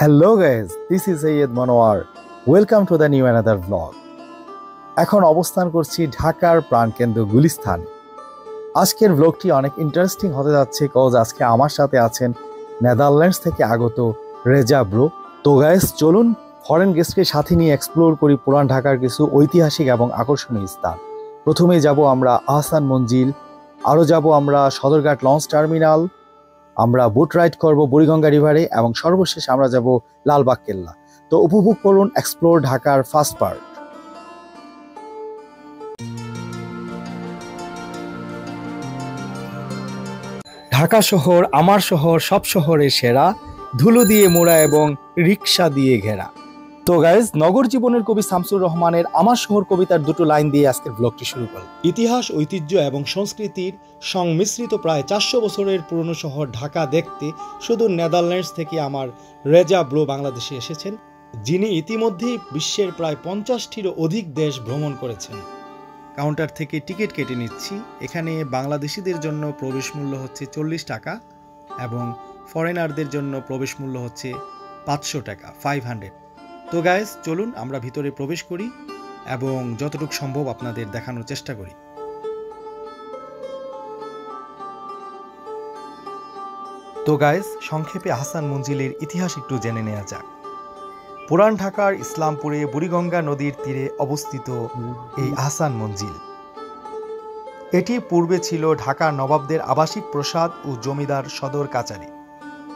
Hello guys, this is Sayyed Manwar. Welcome to the new another vlog. এখন অবস্থান করছি ঢাকার প্রাণকেন্দ্র গুলিস্তানে। আজকের ব্লগটি অনেক ইন্টারেস্টিং হতে যাচ্ছে কজ আজকে আমার সাথে আছেন নেদারল্যান্ডস থেকে আগত রেজা ব্রো। তো গাইস চলুন ফরেন গেস্টকে সাথে নিয়ে এক্সপ্লোর করি পুরান ঢাকার কিছু ঐতিহাসিক এবং আকর্ষণীয় স্থান। প্রথমে যাব আমরা আহসান মঞ্জিল, আরও যাব আমরা সদরঘাট লঞ্চ টার্মিনাল, আমরা বোট রাইড করব বুড়িগঙ্গা রিভারে এবং সর্বশেষ আমরা যাব লালবাগ কেল্লা। তো উপভোগ করুন এক্সপ্লোর ঢাকার ফার্স্ট পার্ট। ঢাকা শহর আমার শহর, সব শহরের সেরা, ধুলো দিয়ে মোড়া এবং রিক্সা দিয়ে ঘেরা। তো গাইজ, নগর জীবনের কবি শামসুর রহমানের আমার শহর কবিতার দুটো লাইন দিয়ে আজকের ব্লগটি শুরু করল। ইতিহাস, ঐতিহ্য এবং সংস্কৃতির সংমিশ্রিত প্রায় 400 বছরের পুরনো শহর ঢাকা দেখতে শুধু নেদারল্যান্ডস থেকে আমার রেজা ব্রো বাংলাদেশে এসেছেন, যিনি ইতিমধ্যেই বিশ্বের প্রায় 50টিরও অধিক দেশ ভ্রমণ করেছেন। কাউন্টার থেকে টিকিট কেটে নিচ্ছি। এখানে বাংলাদেশিদের জন্য প্রবেশ মূল্য হচ্ছে 40 টাকা এবং ফরেনারদের জন্য প্রবেশ মূল্য হচ্ছে 500 টাকা, 500। তো গাইস চলুন আমরা ভিতরে প্রবেশ করি এবং যতটুকু সম্ভব আপনাদের দেখানোর চেষ্টা করি। তো গাইস সংক্ষেপে আহসান মঞ্জিলের ইতিহাস একটু জেনে নেওয়া যাক। পুরান ঢাকার ইসলামপুরে বুড়িগঙ্গা নদীর তীরে অবস্থিত এই আহসান মঞ্জিল, এটি পূর্বে ছিল ঢাকা নবাবদের আবাসিক প্রাসাদ ও জমিদার সদর কাচারি।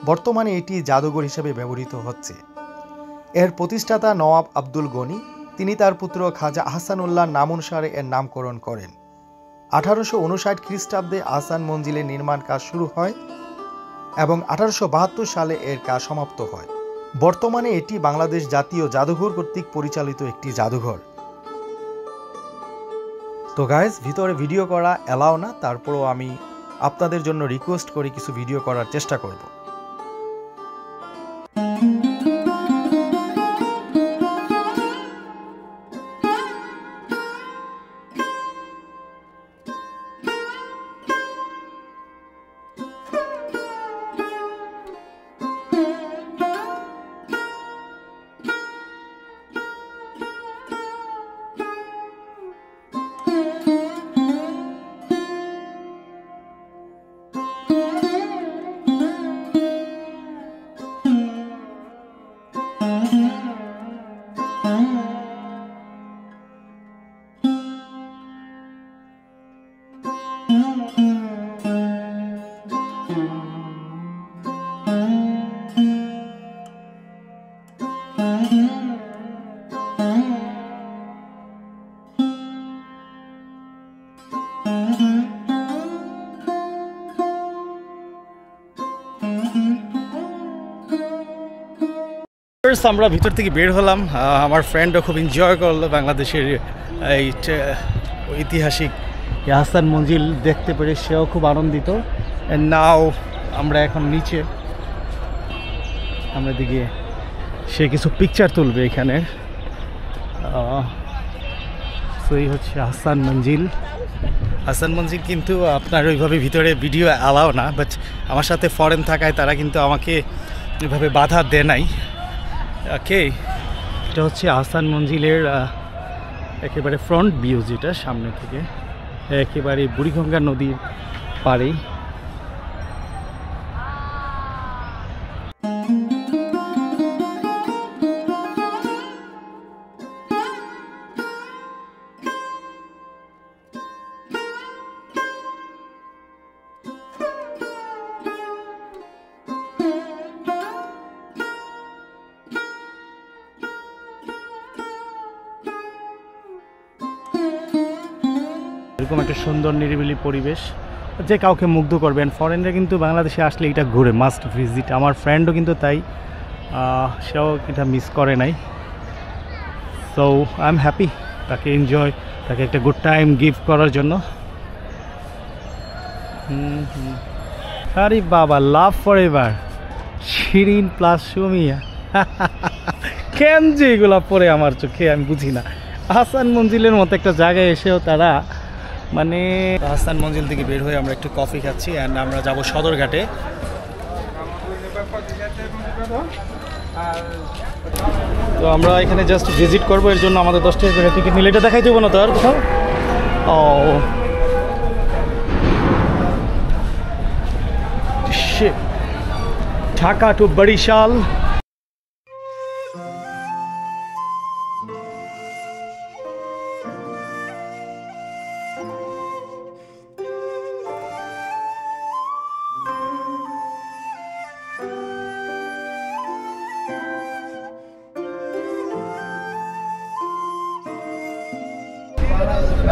বর্তমানে এটি জাদুঘর হিসেবে ব্যবহৃত হচ্ছে। এর প্রতিষ্ঠাতা নওয়াব আব্দুল গনি, তিনি তার পুত্র খাজা আহসানুল্লাহ নাম অনুসারে এর নামকরণ করেন। 1859 খ্রিস্টাব্দে আহসান মঞ্জিলের নির্মাণ কাজ শুরু হয় এবং 1872 সালে এর কাজ সমাপ্ত হয়। বর্তমানে এটি বাংলাদেশ জাতীয় জাদুঘর কর্তৃক পরিচালিত একটি জাদুঘর। তো গাইস, ভিতরে ভিডিও করা অ্যালাও না, তারপরও আমি আপনাদের জন্য রিকোয়েস্ট করি কিছু ভিডিও করার চেষ্টা করব। আমরা ভিতর থেকে বের হলাম। আমার ফ্রেন্ডও খুব এনজয় করলো বাংলাদেশের এই ঐতিহাসিক আহসান মঞ্জিল দেখতে পেরে, সেও খুব আনন্দিত। নাও আমরা এখন নিচে, আমরা দিকে সে কিছু পিকচার তুলবে এখানে। এই হচ্ছে আহসান মঞ্জিল। আহসান মঞ্জিল কিন্তু আপনার ওইভাবে ভিতরে ভিডিও অ্যালাও না, বাট আমার সাথে ফরেন থাকায় তারা কিন্তু আমাকে ওইভাবে বাধা দেয় নাই। ওকে, এটা হচ্ছে আহসান মঞ্জিলের একেবারে ফ্রন্ট ভিউ, যেটা সামনে থেকে একেবারে বুড়িগঙ্গা নদীর পাড়েই। এরকম একটা সুন্দর নিরিবিলি পরিবেশ যে কাউকে মুগ্ধ করবেন। ফরেনরা কিন্তু বাংলাদেশে আসলে এটা ঘুরে মাস্ট ভিজিট। আমার ফ্রেন্ডও কিন্তু তাই, সেও এটা মিস করে নাই। সো আই এম হ্যাপি তাকে এনজয়, তাকে একটা গুড টাইম গিভ করার জন্য। আরে বাবা, love for ever, Shirin plus Sumiya, কেন যে এগুলা পরে আমার চোখে আমি বুঝি না। আহসান মঞ্জিলের মতো একটা জায়গায় এসেও তারা মানে আহসান মঞ্জিল থেকে বের হয়ে আমরা একটু কফি খাচ্ছি অ্যান্ড আমরা যাব সদরঘাটে। তো আমরা এখানে জাস্ট ভিজিট করবো, এর জন্য আমাদের 10 টাকা করে টিকিট নিলে। এটা দেখাই দেবো না তো আর কোথাও? ও shit. ঢাকা টু বরিশাল।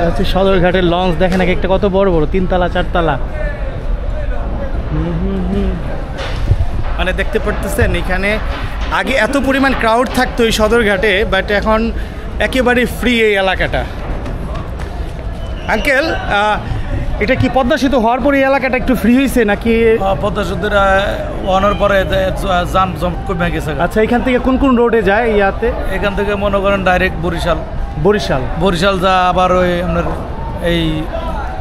হচ্ছে সদরঘাটের লঞ্চ, দেখেন এক একটা কত বড় বড়, 3 তলা 4 তলা। মানে দেখতে পারতেছেন এখানে আগে এত পরিমাণ ক্রাউড থাকতো এই সদরঘাটে, বাট এখন একেবারে ফ্রি এই এলাকাটা। আঙ্কেল, এটা কি পদ্মা সেতু হওয়ার পরে এই এলাকাটা একটু ফ্রি হয়েছে নাকি? পদ্মা সেতুর ওয়ানোর পরে যান জম কমে গেছে। আচ্ছা, এখান থেকে কোন কোন রোডে যায় ইয়াতে? এখান থেকে মনে করেন ডাইরেক্ট বরিশাল বরিশাল যা, আবার ওই আপনার এই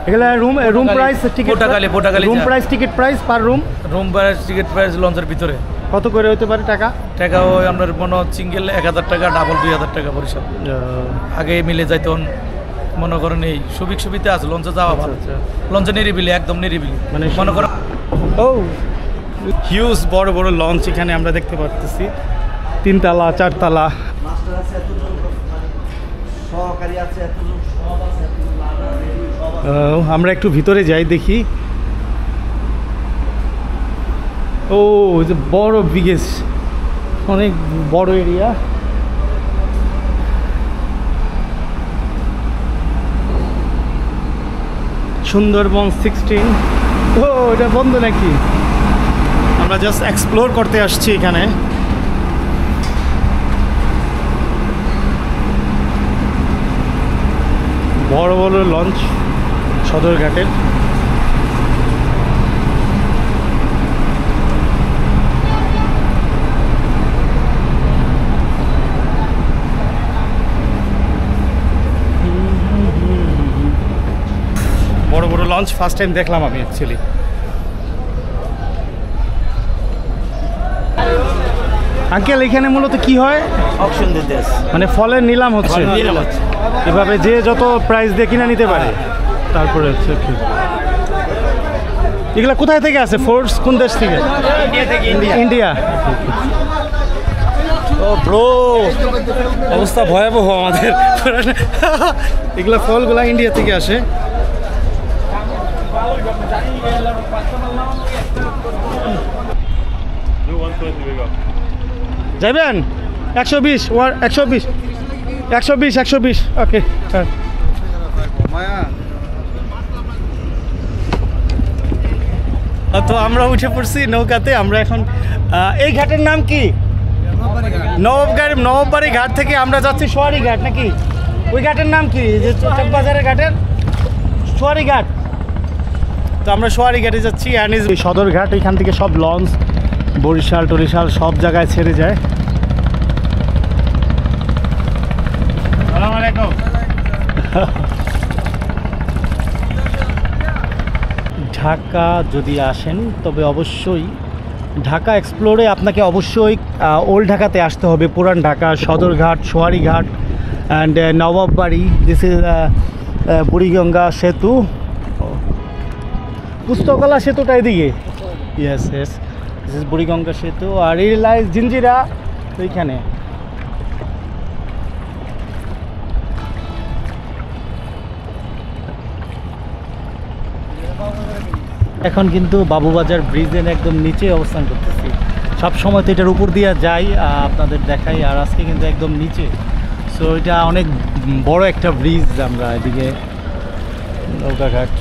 এগুলা রুম প্রাইস টিকিট পোটাকালি room price ticket price per room price ticket price লঞ্চের ভিতরে কত করে হতে পারে টাকা? ওই আপনার মনে সিঙ্গেল 1000 টাকা, ডাবল 2000 টাকা বরিশাল। আগে মিলে যাইতে মনে করেন এই সুবিধা আছে লঞ্চে যাওয়া ভালো। লঞ্চে নিরিবিলি, একদম নিরিবিলি, মানে মনে করেন ও হিউজ বড় বড় লঞ্চ এখানে আমরা দেখতে পাচ্ছি, 3 তলা 4 তলা। আমরা একটু ভিতরে যাই দেখি। ও যে বড় বিগেস্ট, অনেক বড় এরিয়া। সুন্দরবন 16। ও এটা বন্ধ নাকি? আমরা জাস্ট এক্সপ্লোর করতে আসছি এখানে। বড় বড় লঞ্চ সদরঘাটের। বড় বড় লঞ্চ ফার্স্ট টাইম দেখলাম আমি অ্যাকচুয়ালি। আঙ্কেল, এখানে মূলত কি হয়? অপশন দিতে মানে ফলের নিলাম হচ্ছে, এভাবে যে যত প্রাইস দিয়ে কিনে নিতে পারে। তারপরে হচ্ছে এগুলা কোথায় থেকে আছে? ফোর্স কোন দেশ থেকে? ইন্ডিয়া। ও ব্রো, অবস্থা ভয়াবহ আমাদের। এগুলা ফলগুলা ইন্ডিয়া থেকে আসে। যাবেন 120 120 120 120 ওকে। তো আমরা উঠে পড়ছি নৌকাতে। আমরা এখন এই ঘাটের নাম কি? নবাববাড়ি ঘাট থেকে আমরা যাচ্ছি সোয়ারি ঘাট নাকি? ওই ঘাটের নাম কি যে চকবাজারের ঘাটের? সোয়ারি ঘাট। তো আমরা সোয়ারি ঘাটে যাচ্ছি। সদরঘাট, এখান থেকে সব লঞ্চ বরিশাল টরিশাল সব জায়গায় ছেড়ে যায়। ঢাকা যদি আসেন তবে অবশ্যই ঢাকা এক্সপ্লোরে আপনাকে অবশ্যই ওল্ড ঢাকাতে আসতে হবে। পুরান Dhaka, Sadarghat, Sowarighat and Nawabbari. This is Buriganga সেতু, পুস্তকলা সেতুটা এদিকে। ইয়েস দিস ইজ বুড়িগঙ্গা সেতু। আর এই লাইস জিঞ্জিরা ওইখানে। এখন কিন্তু বাবুবাজার ব্রিজের একদম নিচে অবস্থান করতেছি। সব সময় তো এটার উপর দিয়ে যাই, আপনাদের দেখাই, আর আজকে কিন্তু একদম নিচে। সো এটা অনেক বড় একটা ব্রিজ। আমরা এদিকে নৌকাঘাট।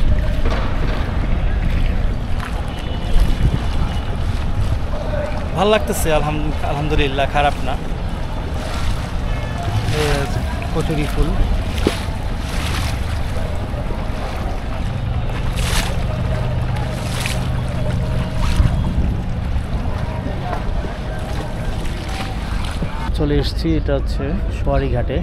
ভালো লাগতেছে আলহামদুলিল্লাহ, খারাপ না। কচুরি ফুল। চলে এসেছি, এটা হচ্ছে সোয়ারি ঘাটে।